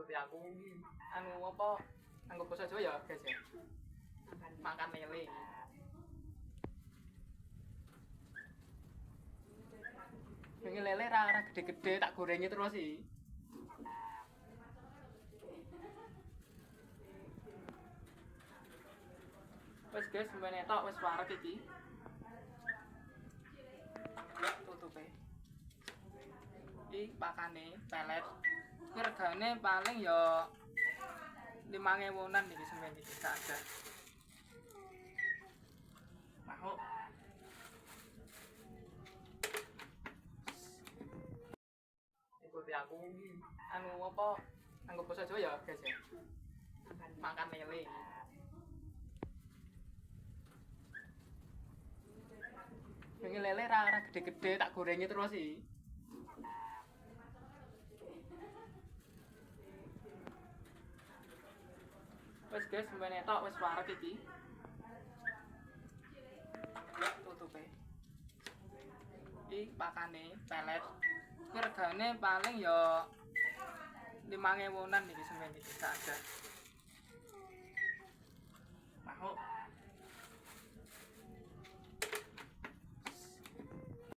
Ikuti aku anu apa anggap basa Jawa ya guys ya. Makan lele. Ini lele ra gede-gede tak gorengi terus sih. Wes guys, semuanya tok wes wareg iki. Ya tutupe. Iki pakane pelet. Iki regane paling ya 5.000-an iki semen iki gak ada. Mau. Ikuti aku anu apa anggap basa Jawa ya guys ya. Makan lele. Ini lele ra gede-gede tak gorengi terus sih. Wes guys, semuanya tok wes wareg iki. Ya tutupe. Iki pakane pelet. Iki regane paling ya 5.000-an iki semen iki gak ada.